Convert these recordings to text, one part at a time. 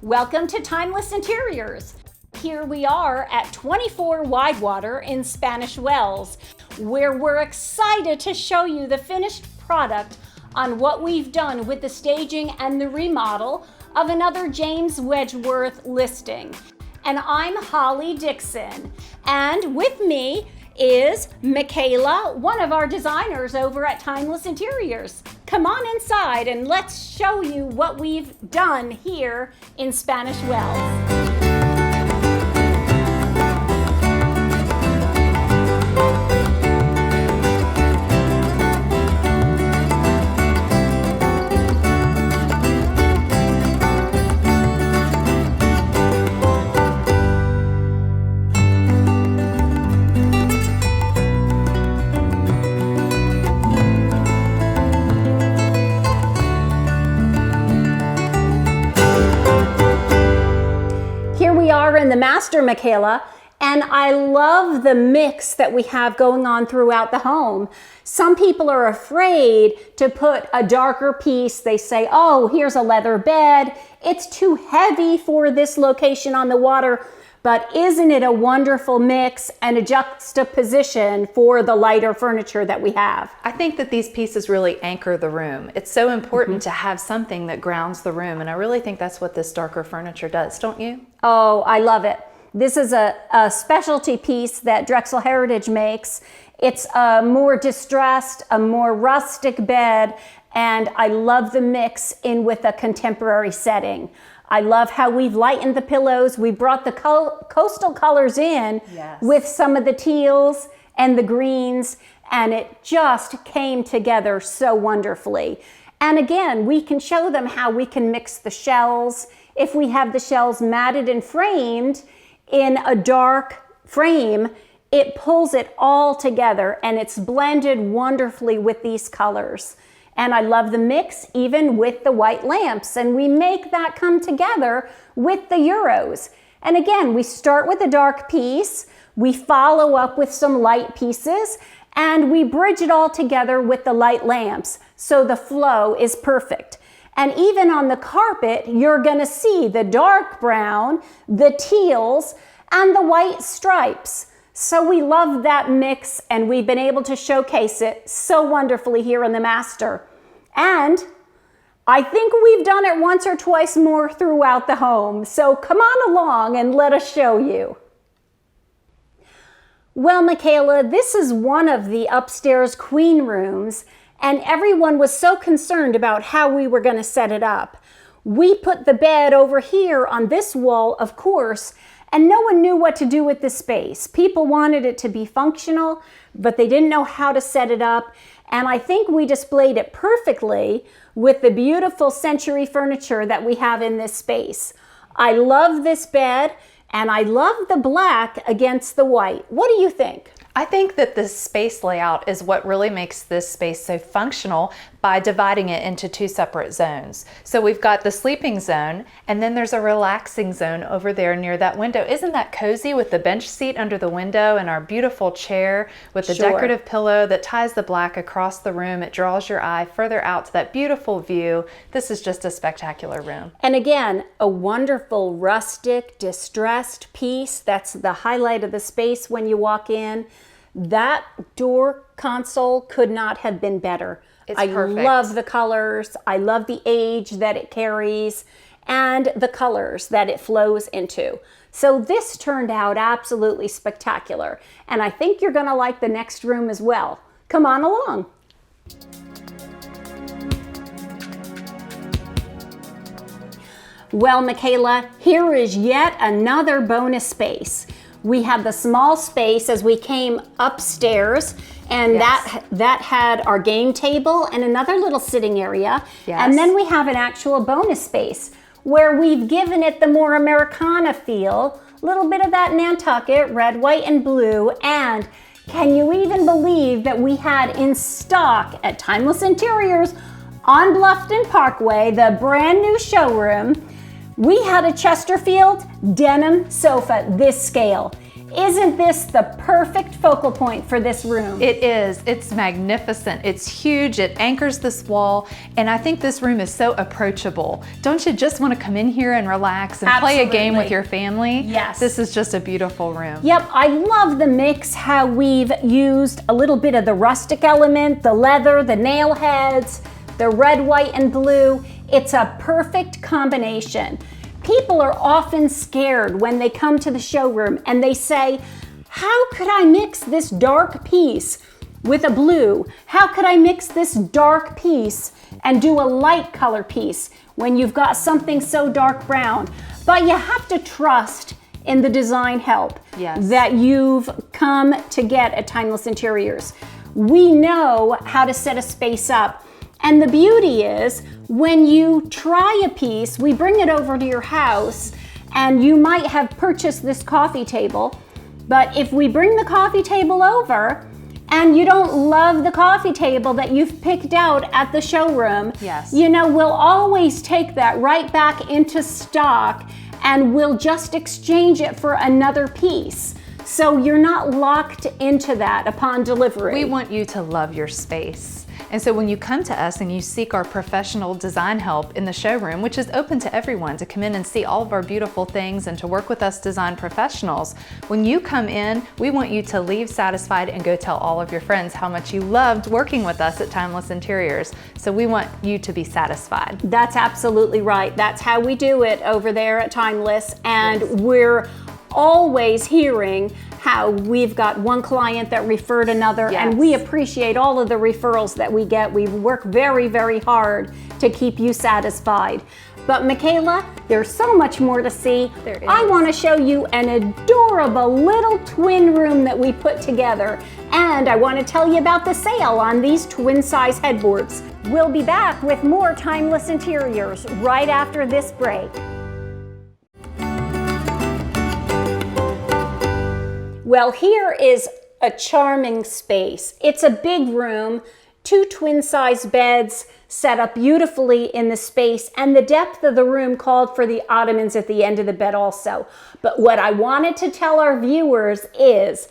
Welcome to Timeless Interiors. Here we are at 24 Widewater in Spanish Wells, where we're excited to show you the finished product on what we've done with the staging and the remodel of another James Wedgeworth listing. And I'm Holly Dixon, and with me is Michaela, one of our designers over at Timeless Interiors. Come on inside and let's show you what we've done here in Spanish Wells. In the master, Michaela, and I love the mix that we have going on throughout the home. Some people are afraid to put a darker piece. They say, oh, here's a leather bed. It's too heavy for this location on the water. But isn't it a wonderful mix and a juxtaposition for the lighter furniture that we have? I think that these pieces really anchor the room. It's so important to have something that grounds the room, and I really think that's what this darker furniture does, don't you? Oh, I love it. This is a specialty piece that Drexel Heritage makes. It's a more distressed, a more rustic bed, and I love the mix in with a contemporary setting. I love how we've lightened the pillows. We brought the coastal colors in with some of the teals and the greens, and it just came together so wonderfully. And again, we can show them how we can mix the shells. If we have the shells matted and framed in a dark frame, it pulls it all together and it's blended wonderfully with these colors. And I love the mix even with the white lamps, and we make that come together with the Euros. And again, we start with a dark piece, we follow up with some light pieces, and we bridge it all together with the light lamps, so the flow is perfect. And even on the carpet, you're gonna see the dark brown, the teals, and the white stripes. So we love that mix, and we've been able to showcase it so wonderfully here in the master. And I think we've done it once or twice more throughout the home. So come on along and let us show you. Well, Michaela, this is one of the upstairs queen rooms, and everyone was so concerned about how we were going to set it up. We put the bed over here on this wall, of course, and no one knew what to do with the space. People wanted it to be functional, but they didn't know how to set it up. And I think we displayed it perfectly with the beautiful century furniture that we have in this space. I love this bed, and I love the black against the white. What do you think? I think that this space layout is what really makes this space so functional by dividing it into two separate zones. So we've got the sleeping zone, and then there's a relaxing zone over there near that window. Isn't that cozy with the bench seat under the window and our beautiful chair with the decorative pillow that ties the black across the room? It draws your eye further out to that beautiful view. This is just a spectacular room. And again, a wonderful rustic, distressed piece. That's the highlight of the space when you walk in. That door console could not have been better. It's perfect. I love the colors. I love the age that it carries and the colors that it flows into. So this turned out absolutely spectacular. And I think you're going to like the next room as well. Come on along. Well, Michaela, here is yet another bonus space. We have the small space as we came upstairs, and that had our game table and another little sitting area. And then we have an actual bonus space where we've given it the more Americana feel, a little bit of that Nantucket, red, white, and blue. And can you even believe that we had in stock at Timeless Interiors on Bluffton Parkway, the brand new showroom, we had a Chesterfield denim sofa this scale. Isn't this the perfect focal point for this room? It is. It's magnificent. It's huge. It anchors this wall. And I think this room is so approachable. Don't you just want to come in here and relax and play a game with your family? Yes. This is just a beautiful room. Yep, I love the mix, how we've used a little bit of the rustic element, the leather, the nail heads, the red, white, and blue. It's a perfect combination. People are often scared when they come to the showroom and they say, how could I mix this dark piece with a blue? How could I mix this dark piece and do a light color piece when you've got something so dark brown? But you have to trust in the design help that you've come to get at Timeless Interiors. We know how to set a space up. And the beauty is, when you try a piece, we bring it over to your house, and you might have purchased this coffee table, but if we bring the coffee table over and you don't love the coffee table that you've picked out at the showroom, you know, we'll always take that right back into stock and we'll just exchange it for another piece. So you're not locked into that upon delivery. We want you to love your space. And so when you come to us and you seek our professional design help in the showroom, which is open to everyone to come in and see all of our beautiful things and to work with us design professionals, when you come in, we want you to leave satisfied and go tell all of your friends how much you loved working with us at Timeless Interiors. So we want you to be satisfied. That's absolutely right. That's how we do it over there at Timeless. And we're always hearing how we've got one client that referred another, and we appreciate all of the referrals that we get. We work very, very hard to keep you satisfied. But Michaela, there's so much more to see. There is. I want to show you an adorable little twin room that we put together, and I want to tell you about the sale on these twin size headboards. We'll be back with more Timeless Interiors right after this break. Well, here is a charming space. It's a big room, 2 twin-size beds set up beautifully in the space, and the depth of the room called for the ottomans at the end of the bed also. But what I wanted to tell our viewers is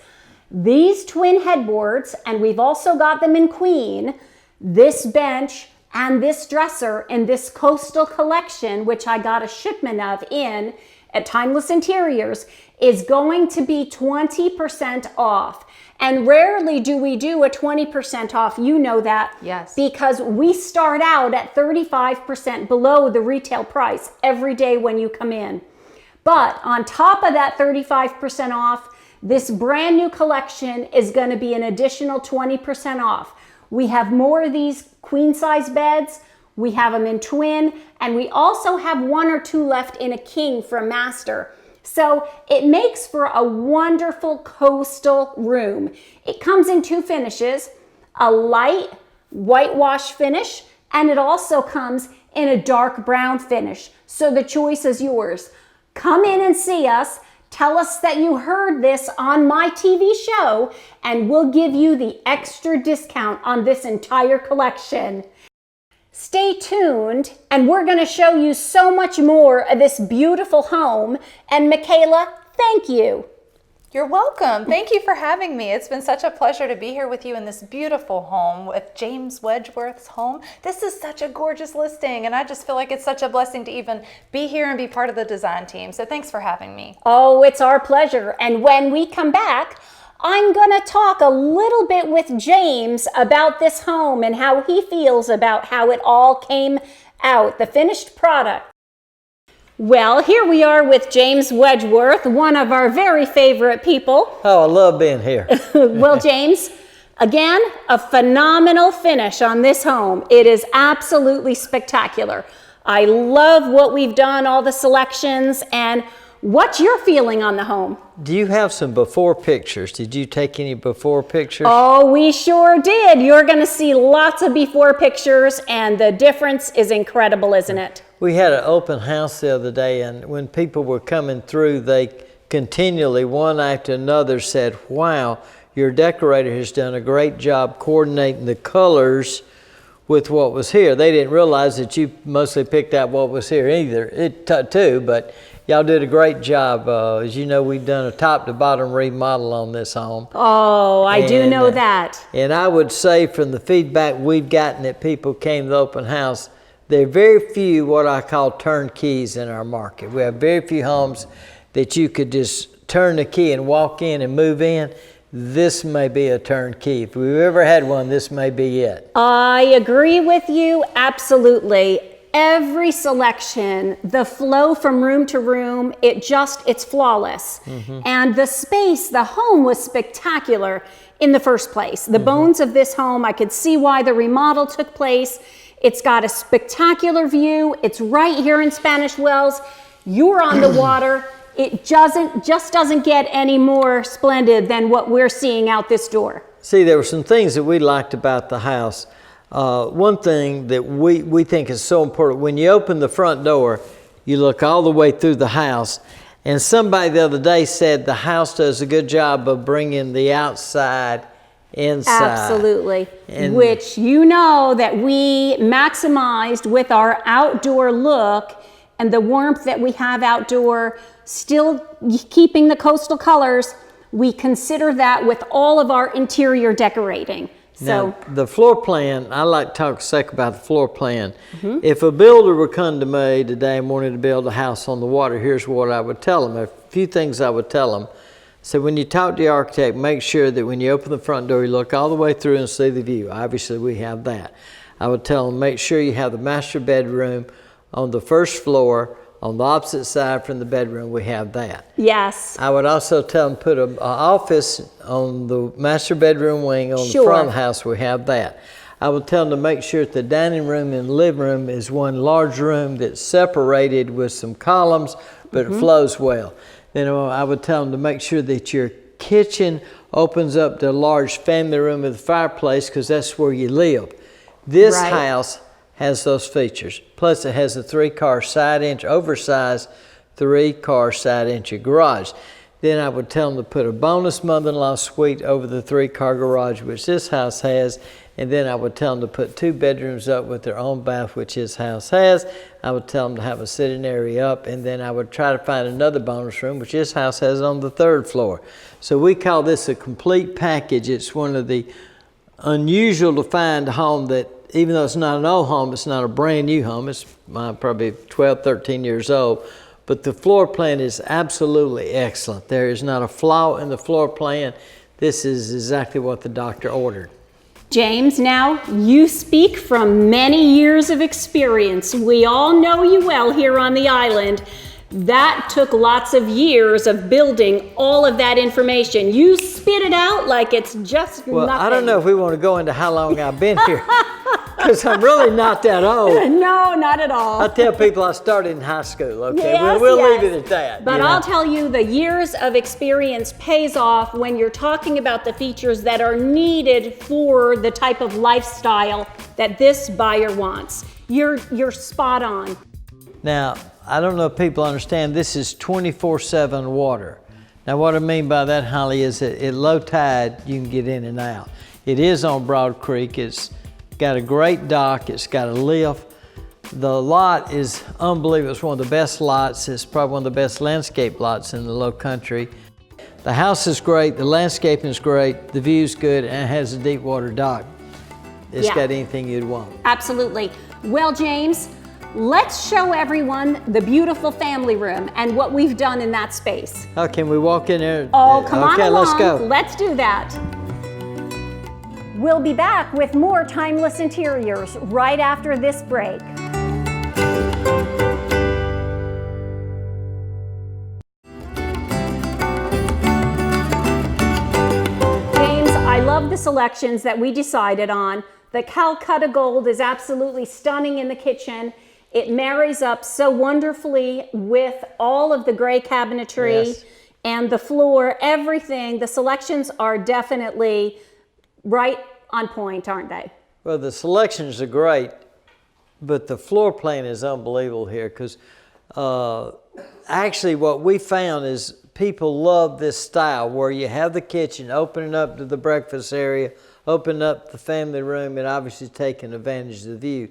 these twin headboards, and we've also got them in queen, this bench and this dresser in this coastal collection, which I got a shipment of in at Timeless Interiors, is going to be 20% off. And rarely do we do a 20% off, you know that. Yes. Because we start out at 35% below the retail price every day when you come in. But on top of that 35% off, this brand new collection is going to be an additional 20% off. We have more of these queen size beds. We have them in twin, and we also have 1 or 2 left in a king for a master. So it makes for a wonderful coastal room. It comes in 2 finishes, a light whitewash finish, and it also comes in a dark brown finish. So the choice is yours. Come in and see us. Tell us that you heard this on my TV show, and we'll give you the extra discount on this entire collection. Stay tuned, and we're going to show you so much more of this beautiful home. And Michaela, thank you. You're welcome. Thank you for having me. It's been such a pleasure to be here with you in this beautiful home with James Wedgeworth's home. This is such a gorgeous listing, and I just feel like it's such a blessing to even be here and be part of the design team. So thanks for having me. Oh, it's our pleasure. And when we come back, I'm going to talk a little bit with James about this home and how he feels about how it all came out, the finished product. Well, here we are with James Wedgeworth, one of our very favorite people. Oh, I love being here. Well, James, again, a phenomenal finish on this home. It is absolutely spectacular. I love what we've done, all the selections, and what's your feeling on the home? Do you have some before pictures? Did you take any before pictures? Oh, we sure did. You're going to see lots of before pictures, and the difference is incredible, isn't it? We had an open house the other day, and when people were coming through, they continually, one after another, said, wow, your decorator has done a great job coordinating the colors with what was here. They didn't realize that you mostly picked out what was here either, too, but Y'all did a great job. As you know, we've done a top to bottom remodel on this home. Oh, I do know that. And I would say from the feedback we've gotten that people came to the open house, there are very few what I call turnkeys in our market. We have very few homes that you could just turn the key and walk in and move in. This may be a turnkey. If we've ever had one, this may be it. I agree with you, absolutely. Every selection, the flow from room to room, it's flawless. And the space, the home was spectacular in the first place. The bones of this home, I could see why the remodel took place. It's got a spectacular view. It's right here in Spanish Wells. You're on the water. It just doesn't get any more splendid than what we're seeing out this door. See, there were some things that we liked about the house. One thing that we think is so important, when you open the front door, you look all the way through the house. And somebody the other day said the house does a good job of bringing the outside inside. Absolutely. Which you know that we maximized with our outdoor look and the warmth that we have outdoor, still keeping the coastal colors. We consider that with all of our interior decorating. So now, the floor plan, I like to talk a second about the floor plan. If a builder would come to me today and wanted to build a house on the water, here's what I would tell them. A few things I would tell them. So when you talk to the architect, make sure that when you open the front door, you look all the way through and see the view. Obviously, we have that. I would tell them, make sure you have the master bedroom on the first floor. On the opposite side from the bedroom, we have that. yes, I would also tell them put an office on the master bedroom wing on Sure. the front of the house. We have that. I would tell them to make sure that the dining room and living room is one large room that's separated with some columns, but it flows well. Then I would tell them to make sure that your kitchen opens up to a large family room with a fireplace, because that's where you live. This Right. house has those features. Plus it has a 3-car side entry, oversized 3-car side entry garage. Then I would tell them to put a bonus mother-in-law suite over the 3-car garage, which this house has. And then I would tell them to put 2 bedrooms up with their own bath, which this house has. I would tell them to have a sitting area up, and then I would try to find another bonus room, which this house has on the 3rd floor. So we call this a complete package. It's one of the unusual to find home that, even though it's not an old home, it's not a brand new home. It's probably 12, 13 years old. But the floor plan is absolutely excellent. There is not a flaw in the floor plan. This is exactly what the doctor ordered. James, now you speak from many years of experience. We all know you well here on the island. That took lots of years of building all of that information. You spit it out like it's just Well, nothing. I don't know if we want to go into how long I've been here, because I'm really not that old. No, not at all. I tell people I started in high school, okay? Yes, we'll yes. leave it at that. But you know? I'll tell you, the years of experience pays off when you're talking about the features that are needed for the type of lifestyle that this buyer wants. You're spot on. Now, I don't know if people understand, this is 24/7 water. Now, what I mean by that, Holly, is that at low tide, you can get in and out. It is on Broad Creek. It's got a great dock. It's got a lift. The lot is unbelievable. It's one of the best lots. It's probably one of the best landscape lots in the low country. The house is great. The landscaping is great. The view's good, and it has a deep water dock. It's Yeah. got anything you'd want. Absolutely. Well, James, let's show everyone the beautiful family room and what we've done in that space. Oh, can we walk in there? Oh, come on Okay, along. let's go. Let's do that. We'll be back with more Timeless Interiors right after this break. James, I love the selections that we decided on. The Calcutta Gold is absolutely stunning in the kitchen. It marries up so wonderfully with all of the gray cabinetry. Yes. And the floor, everything. The selections are definitely right on point, aren't they? Well, the selections are great, but the floor plan is unbelievable here, because actually what we found is people love this style where you have the kitchen opening up to the breakfast area, opening up the family room, and obviously taking advantage of the view.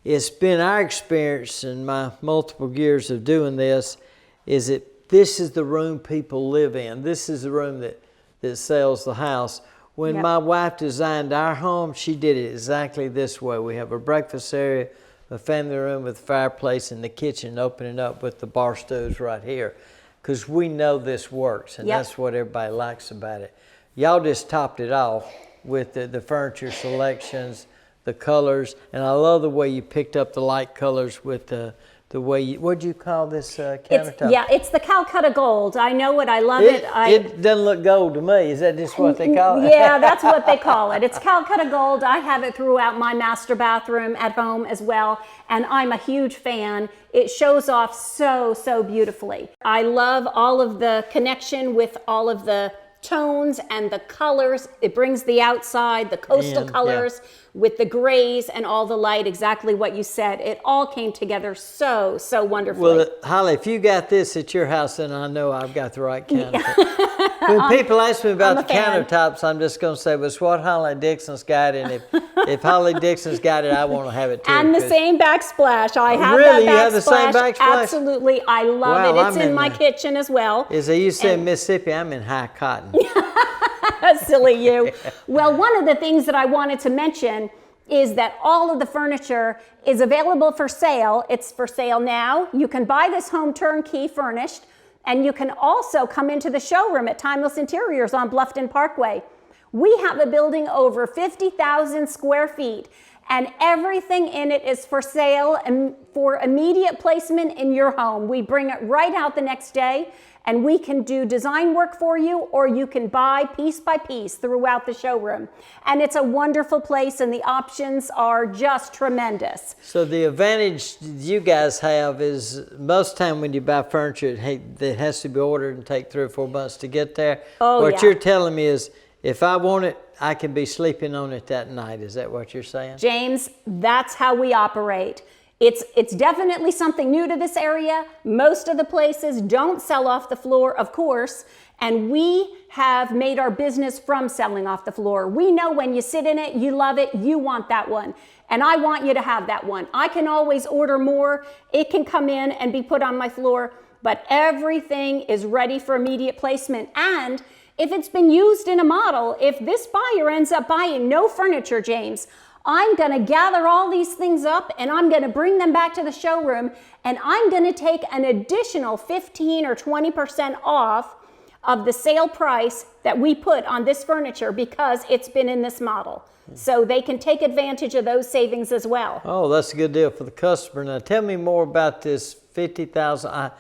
It's been our experience in my multiple years of doing this is that this is the room people live in. This is the room that sells the house. When my wife designed our home, she did it exactly this way. We have a breakfast area, a family room with a fireplace, and the kitchen opening up with the bar stools right here. Because we know this works, and that's what everybody likes about it. Y'all just topped it off with the furniture selections, the colors, and I love the way you picked up the light colors with the way you, what'd you call this countertop? It's the Calcutta Gold. I know it, I love it. It doesn't look gold to me. Is that just what they call it? Yeah, that's what they call it. It's Calcutta Gold. I have it throughout my master bathroom at home as well, and I'm a huge fan. It shows off so, so beautifully. I love all of the connection with all of the tones and the colors. It brings the outside, the coastal colors with the grays and all the light, exactly what you said. It all came together so, so wonderfully. Well, Holly, if you got this at your house, then I know I've got the right countertop. When people ask me about the countertops, I'm just going to say, well, it's what Holly Dixon's got, and if Holly Dixon's got it, I want to have it too. And the same backsplash. I have really? that backsplash. You have the same backsplash? Absolutely. I love it. It's in my kitchen as well. As they used to say in Mississippi, I'm in high cotton. Silly you. Well, one of the things that I wanted to mention is that all of the furniture is available for sale. It's for sale now. You can buy this home turnkey furnished, and you can also come into the showroom at Timeless Interiors on Bluffton Parkway. We have a building over 50,000 square feet, and everything in it is for sale and for immediate placement in your home. We bring it right out the next day, and we can do design work for you, or you can buy piece by piece throughout the showroom. And it's a wonderful place, and the options are just tremendous. So the advantage you guys have is most time when you buy furniture, it has to be ordered and take 3 or 4 months to get there. What you're telling me is, if I want it, I can be sleeping on it that night. Is that what you're saying? James, that's how we operate. It's definitely something new to this area. Most of the places don't sell off the floor, of course, and we have made our business from selling off the floor. We know when you sit in it, you love it, you want that one, and I want you to have that one. I can always order more. It can come in and be put on my floor, but everything is ready for immediate placement. And if it's been used in a model, if this buyer ends up buying no furniture, James, I'm going to gather all these things up, and I'm going to bring them back to the showroom, and I'm going to take an additional 15 or 20% off of the sale price that we put on this furniture because it's been in this model. So they can take advantage of those savings as well. Oh, that's a good deal for the customer. Now tell me more about this 50,000.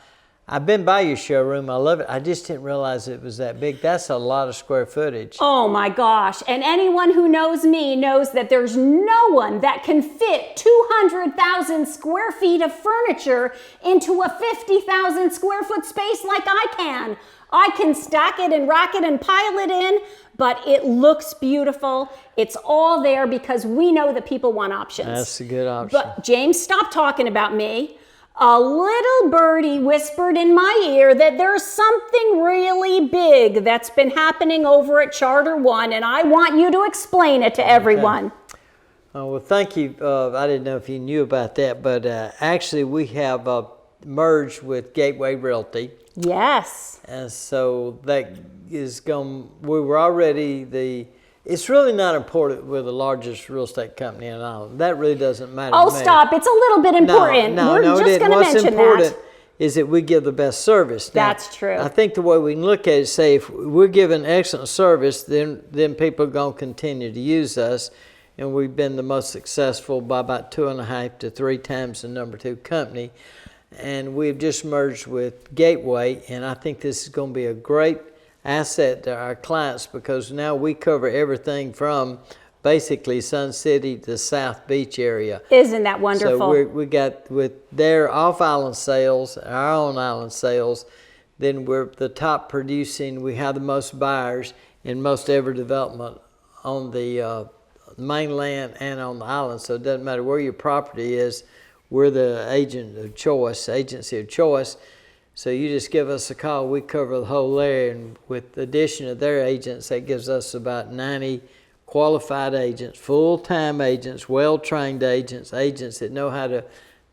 I've been by your showroom. I love it. I just didn't realize it was that big. That's a lot of square footage. Oh my gosh. And anyone who knows me knows that there's no one that can fit 200,000 square feet of furniture into a 50,000 square foot space like I can. I can stack it and rack it and pile it in, but it looks beautiful. It's all there because we know that people want options. That's a good option. But James, stop talking about me. A little birdie whispered in my ear that there's something really big that's been happening over at Charter One, and I want you to explain it to everyone. Okay. Oh, well, thank you. I didn't know if you knew about that, but actually we have merged with Gateway Realty. Yes. And so that is going, we were already it's really not important we're the largest real estate company in Ireland. That really doesn't matter to me. Stop. It's a little bit important. We're just going to mention that. What's important is that we give the best service. Now, that's true. I think the way we can look at it is say if we're giving excellent service, then people are going to continue to use us. And we've been the most successful by about 2.5 to 3 times the number 2 company. And we've just merged with Gateway, and I think this is going to be a great asset to our clients because now we cover everything from basically Sun City to South Beach area. Isn't that wonderful? So we got with their off-island sales, our own island sales, then we're the top producing. We have the most buyers in most every development on the mainland and on the island. So it doesn't matter where your property is, we're the agency of choice. So you just give us a call, we cover the whole area, and with the addition of their agents, that gives us about 90 qualified agents, full-time agents, well-trained agents, agents that know how to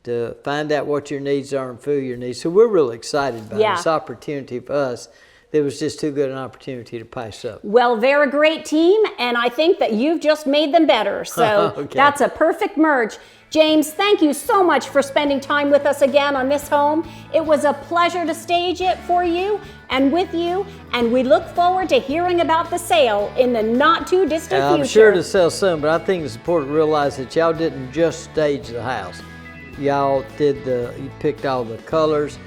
to find out what your needs are and fill your needs. So we're really excited about this opportunity for us. It was just too good an opportunity to pass up. Well, they're a great team, and I think that you've just made them better. So Okay. That's a perfect merge. James, thank you so much for spending time with us again on this home. It was a pleasure to stage it for you and with you, and we look forward to hearing about the sale in the not too distant future. I'm sure to sell some, but I think it's important to realize that y'all didn't just stage the house. Y'all you picked all the colors.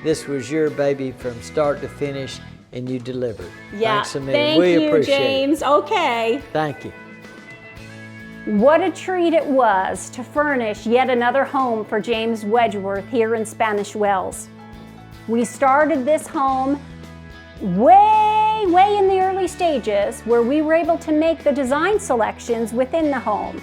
This was your baby from start to finish, and you delivered. Yeah, Thanks a million. thank We you, appreciate James. it. Okay. Thank you. What a treat it was to furnish yet another home for James Wedgeworth here in Spanish Wells. We started this home way in the early stages, where we were able to make the design selections within the home.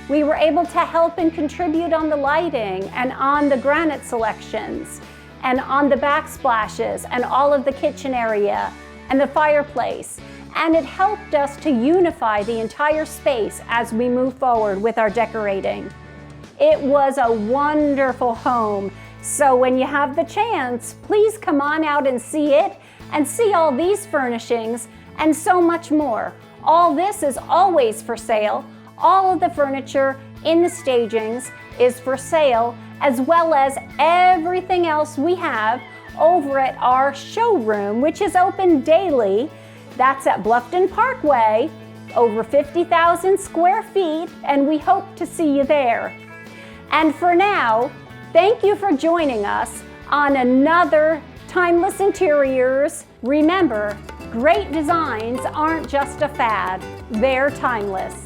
We were able to help and contribute on the lighting and on the granite selections and on the backsplashes and all of the kitchen area and the fireplace. And it helped us to unify the entire space as we move forward with our decorating. It was a wonderful home. So when you have the chance, please come on out and see it and see all these furnishings and so much more. All this is always for sale. All of the furniture in the stagings is for sale, as well as everything else we have over at our showroom, which is open daily. That's at Bluffton Parkway, over 50,000 square feet, and we hope to see you there. And for now, thank you for joining us on another Timeless Interiors. Remember, great designs aren't just a fad, they're timeless.